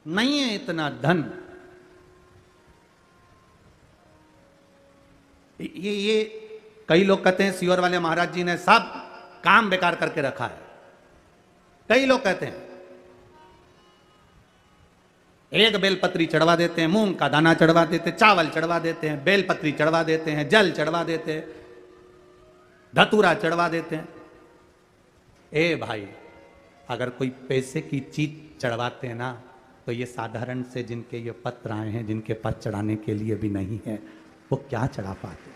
नहीं है इतना धन। ये कई लोग कहते हैं सीहोर वाले महाराज जी ने सब काम बेकार करके रखा है। कई लोग कहते हैं एक बेलपत्री चढ़वा देते हैं, मूंग का दाना चढ़वा देते हैं, चावल चढ़वा देते हैं, बेलपत्री चढ़वा देते हैं, जल चढ़वा देते हैं, धतूरा चढ़वा देते हैं। ए भाई, अगर कोई पैसे की चीज चढ़वाते हैं ना, तो ये साधारण से जिनके ये पत्र आए हैं, जिनके पास चढ़ाने के लिए भी नहीं है, वो क्या चढ़ा पाते।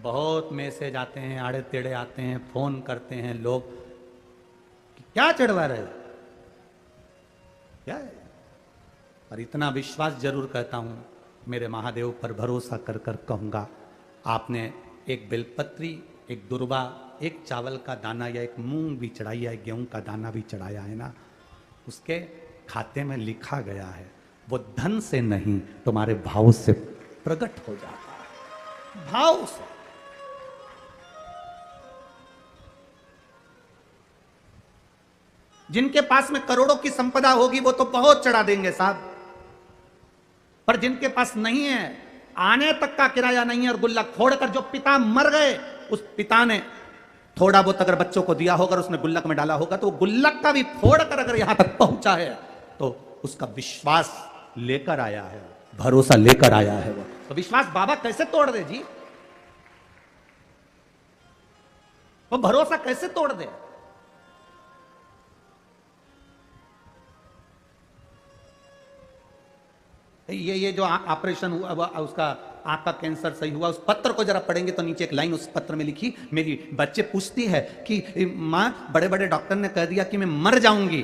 बहुत मैसेज आते हैं, आड़े टेढ़े आते हैं, फोन करते हैं लोग कि क्या चढ़वा रहे हो, क्या है। और इतना विश्वास जरूर कहता हूं, मेरे महादेव पर भरोसा कर कर कहूंगा, आपने एक बेलपत्री, एक दुर्वा, एक चावल का दाना या एक मूंग भी चढ़ाई है, गेहूं का दाना भी चढ़ाया है ना, उसके खाते में लिखा गया है, वो धन से नहीं तुम्हारे भाव से प्रकट हो जाता है। भाव से। जिनके पास में करोड़ों की संपदा होगी वो तो बहुत चढ़ा देंगे साहब, पर जिनके पास नहीं है, आने तक का किराया नहीं है, और गुल्लक फोड़कर जो पिता मर गए, उस पिता ने थोड़ा बहुत अगर बच्चों को दिया होगा, उसने गुल्लक में डाला होगा, तो वो गुल्लक का भी फोड़कर अगर यहां तक पहुंचा है, तो उसका विश्वास लेकर आया है, भरोसा लेकर आया है। वो तो विश्वास बाबा कैसे तोड़ दे जी, वो भरोसा कैसे तोड़ दे। ये जो ऑपरेशन हुआ, उसका आंख का कैंसर सही हुआ, उस पत्र को जरा पढ़ेंगे तो नीचे एक लाइन उस पत्र में लिखी, मेरी बच्चे पूछती है कि माँ, बड़े बड़े डॉक्टर ने कह दिया कि मैं मर जाऊंगी,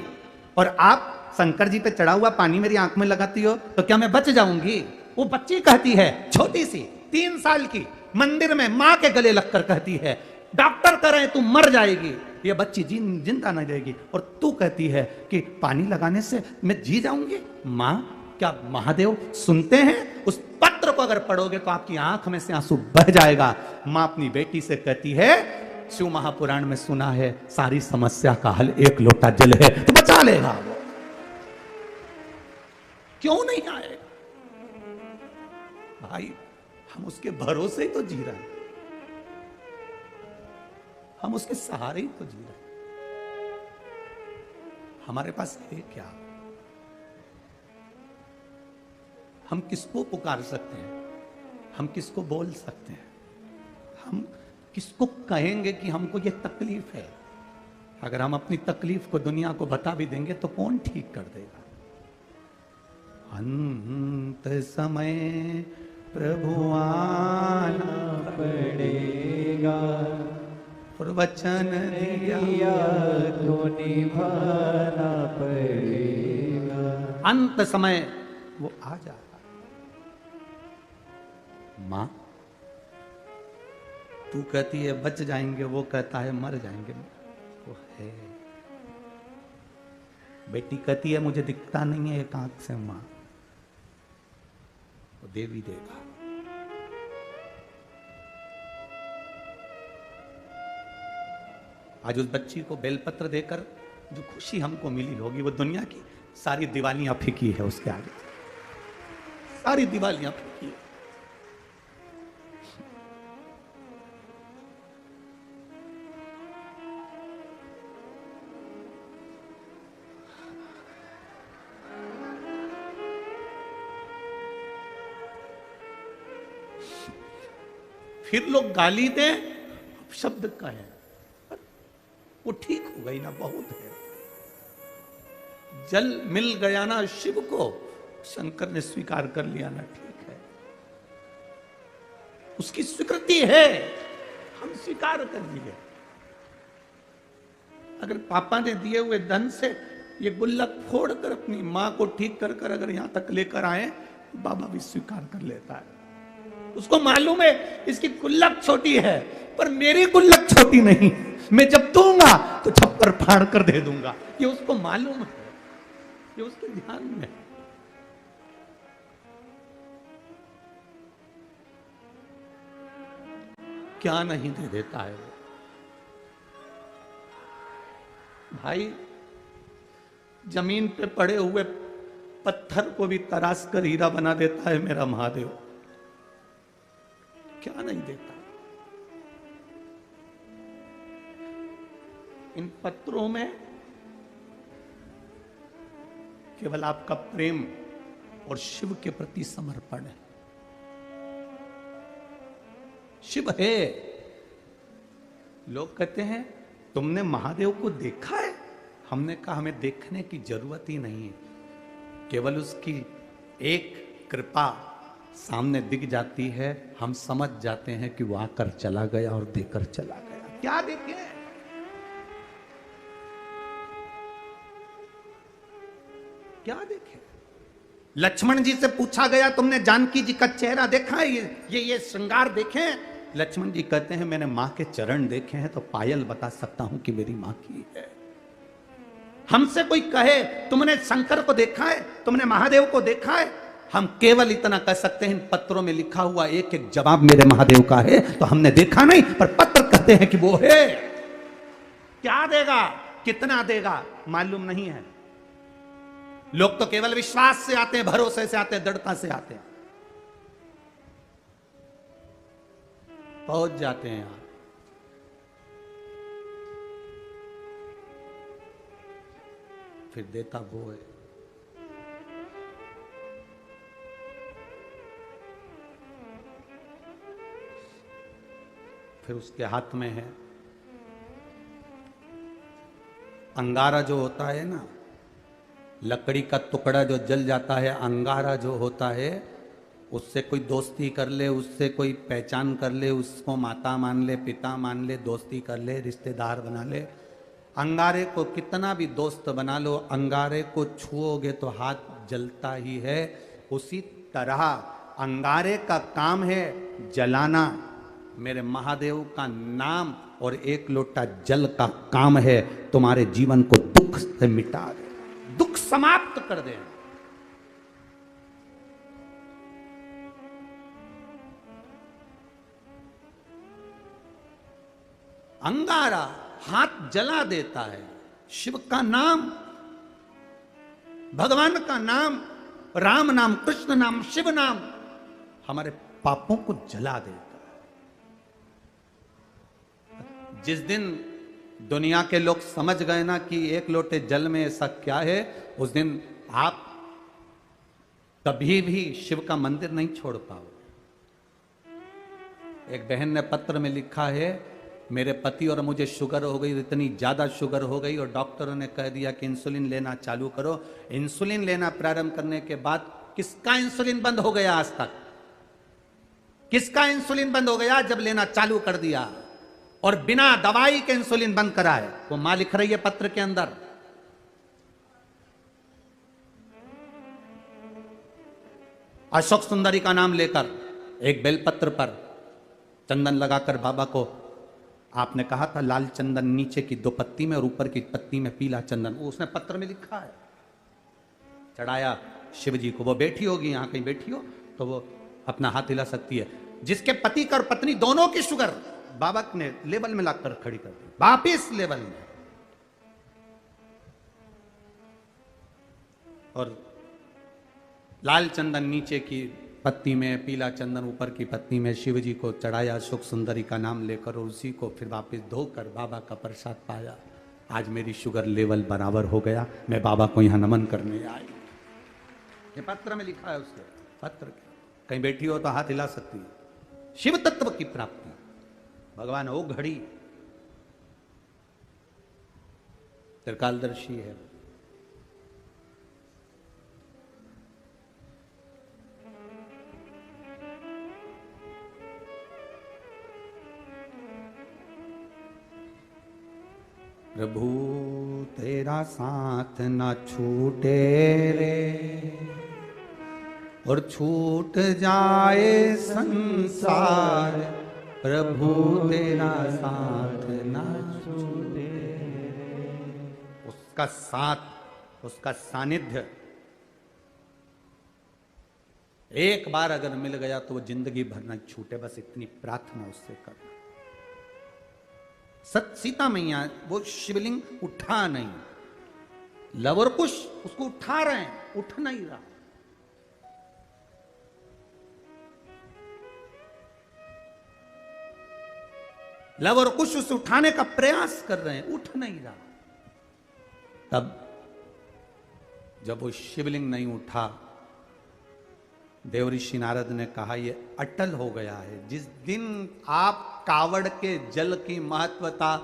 और आप शंकर जी पे चढ़ा हुआ पानी मेरी आंख में लगाती हो, तो क्या मैं बच जाऊंगी। वो बच्ची कहती है, छोटी सी 3 साल की, मंदिर में माँ के गले लगकर कहती है, डॉक्टर कह रहे हैं तू मर जाएगी, ये बच्ची जिंदा नहीं रहेगी, और तू कहती है कि पानी लगाने से मैं जी जाऊंगी। माँ, क्या महादेव सुनते हैं? उस पत्र को अगर पढ़ोगे तो आपकी आंख में से आंसू बह जाएगा। मां अपनी बेटी से कहती है, शिव महापुराण में सुना है, सारी समस्या का हल एक लोटा जल है, तो बचा लेगा वो। क्यों नहीं आएगा भाई, हम उसके भरोसे ही तो जी रहे हैं, हम उसके सहारे ही तो जी रहे हैं। हमारे पास है क्या? हम किसको पुकार सकते हैं, हम किसको बोल सकते हैं, हम किसको कहेंगे कि हमको ये तकलीफ है। अगर हम अपनी तकलीफ को दुनिया को बता भी देंगे तो कौन ठीक कर देगा। अंत समय प्रभु आना पड़ेगा, और वचन दिया तो निभाना पड़ेगा। अंत समय वो आ जाएगा। मां, तू कहती है बच जाएंगे, वो कहता है मर जाएंगे, वो है। बेटी कहती है मुझे दिखता नहीं है एक आंख से, मां, वो देवी देगा। आज उस बच्ची को बेलपत्र देकर जो खुशी हमको मिली होगी, वो दुनिया की सारी दिवालियां फीकी है उसके आगे, सारी दिवालियां फीकी है। फिर लोग गाली दें, शब्द कहें, वो ठीक हो गई ना, बहुत है। जल मिल गया ना शिव को, शंकर ने स्वीकार कर लिया ना, ठीक है, उसकी स्वीकृति है, हम स्वीकार कर लिए। अगर पापा ने दिए हुए धन से ये गुल्लक फोड़कर अपनी मां को ठीक कर कर अगर यहां तक लेकर आए, बाबा भी स्वीकार कर लेता है। उसको मालूम है इसकी गुल्लक छोटी है, पर मेरी गुल्लक छोटी नहीं, मैं जब दूंगा तो छप्पर फाड़ कर दे दूंगा, ये उसको मालूम है, ये उसके ध्यान में है। क्या नहीं दे देता है वो। भाई, जमीन पे पड़े हुए पत्थर को भी तराश कर हीरा बना देता है मेरा महादेव। क्या नहीं देता। इन पत्रों में केवल आपका प्रेम और शिव के प्रति समर्पण है। शिव है। लोग कहते हैं तुमने महादेव को देखा है? हमने कहा हमें देखने की जरूरत ही नहीं है, केवल उसकी एक कृपा सामने दिख जाती है, हम समझ जाते हैं कि वो आकर चला गया और देकर चला गया। क्या देखे? क्या देखे? लक्ष्मण जी से पूछा गया तुमने जानकी जी का चेहरा देखा है? ये श्रृंगार देखे? लक्ष्मण जी कहते हैं मैंने मां के चरण देखे हैं तो पायल बता सकता हूं कि मेरी मां की है। हमसे कोई कहे तुमने शंकर को देखा है, तुमने महादेव को देखा है, हम केवल इतना कह सकते हैं इन पत्रों में लिखा हुआ एक एक जवाब मेरे महादेव का है। तो हमने देखा नहीं, पर पत्र कहते हैं कि वो है। क्या देगा, कितना देगा मालूम नहीं है। लोग तो केवल विश्वास से आते हैं, भरोसे से आते हैं, दृढ़ता से आते हैं, पहुंच जाते हैं यहां। फिर देता वो है। फिर उसके हाथ में है अंगारा जो होता है ना, लकड़ी का टुकड़ा जो जल जाता है, अंगारा जो होता है, उससे कोई दोस्ती कर ले, उससे कोई पहचान कर ले, उसको माता मान ले, पिता मान ले, दोस्ती कर ले, रिश्तेदार बना ले। अंगारे को कितना भी दोस्त बना लो, अंगारे को छुओगे तो हाथ जलता ही है। उसी तरह अंगारे का काम है जलाना, मेरे महादेव का नाम और एक लोटा जल का काम है तुम्हारे जीवन को दुख से मिटा दे, दुख समाप्त कर दे। अंगारा हाथ जला देता है। शिव का नाम, भगवान का नाम, राम नाम, कृष्ण नाम, शिव नाम हमारे पापों को जला देता है। जिस दिन दुनिया के लोग समझ गए ना कि एक लोटे जल में ऐसा क्या है, उस दिन आप कभी भी शिव का मंदिर नहीं छोड़ पाओगे। एक बहन ने पत्र में लिखा है, मेरे पति और मुझे शुगर हो गई, इतनी ज्यादा शुगर हो गई और डॉक्टरों ने कह दिया कि इंसुलिन लेना चालू करो। इंसुलिन लेना प्रारंभ करने के बाद किसका इंसुलिन बंद हो गया आज तक? किसका इंसुलिन बंद हो गया जब लेना चालू कर दिया? और बिना दवाई के इंसुलिन बंद करा है। वो मां लिख रही है पत्र के अंदर। अशोक सुंदरी का नाम लेकर एक बेलपत्र पर चंदन लगाकर बाबा को आपने कहा था लाल चंदन नीचे की 2 पत्ती में और ऊपर की पत्ती में पीला चंदन, वो उसने पत्र में लिखा है, चढ़ाया शिव जी को। वो बैठी होगी यहां कहीं बैठी हो तो वो अपना हाथ हिला सकती है। जिसके पति का और पत्नी दोनों की शुगर बाबा ने लेवल में लाकर खड़ी कर दी, वापिस लेवल में। और लाल चंदन नीचे की पत्ती में, पीला चंदन ऊपर की पत्ती में शिव जी को चढ़ाया सुख सुंदरी का नाम लेकर, और उसी को फिर वापस धोकर बाबा का प्रसाद पाया। आज मेरी शुगर लेवल बराबर हो गया, मैं बाबा को यहां नमन करने आई। ये पत्र में लिखा है उसके पत्र। कहीं बैठी हो तो हाथ हिला सकती है। शिव तत्व की प्राप्ति भगवान ओ घड़ी त्रिकालदर्शी है। प्रभु तेरा साथ ना छूटे रे, और छूट जाए संसार, प्रभु तेरा साथ ना छूटे रे। उसका साथ, उसका सानिध्य एक बार अगर मिल गया तो वो जिंदगी भर न छूटे। बस इतनी प्रार्थना उससे करना। सीता मैया वो शिवलिंग उठा नहीं, लव और कुश उसको उठा रहे हैं, उठ नहीं रहा। लव और कुश उसे उठाने का प्रयास कर रहे हैं, उठ नहीं रहा। तब जब वो शिवलिंग नहीं उठा, देवऋषि नारद ने कहा ये अटल हो गया है। जिस दिन आप कावड़ के जल की महत्वता,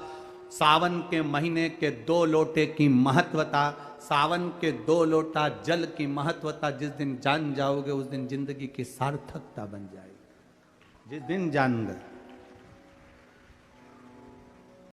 सावन के महीने के 2 लोटे की महत्वता, सावन के 2 लोटा जल की महत्वता जिस दिन जान जाओगे, उस दिन जिंदगी की सार्थकता बन जाएगी। जिस दिन जान गए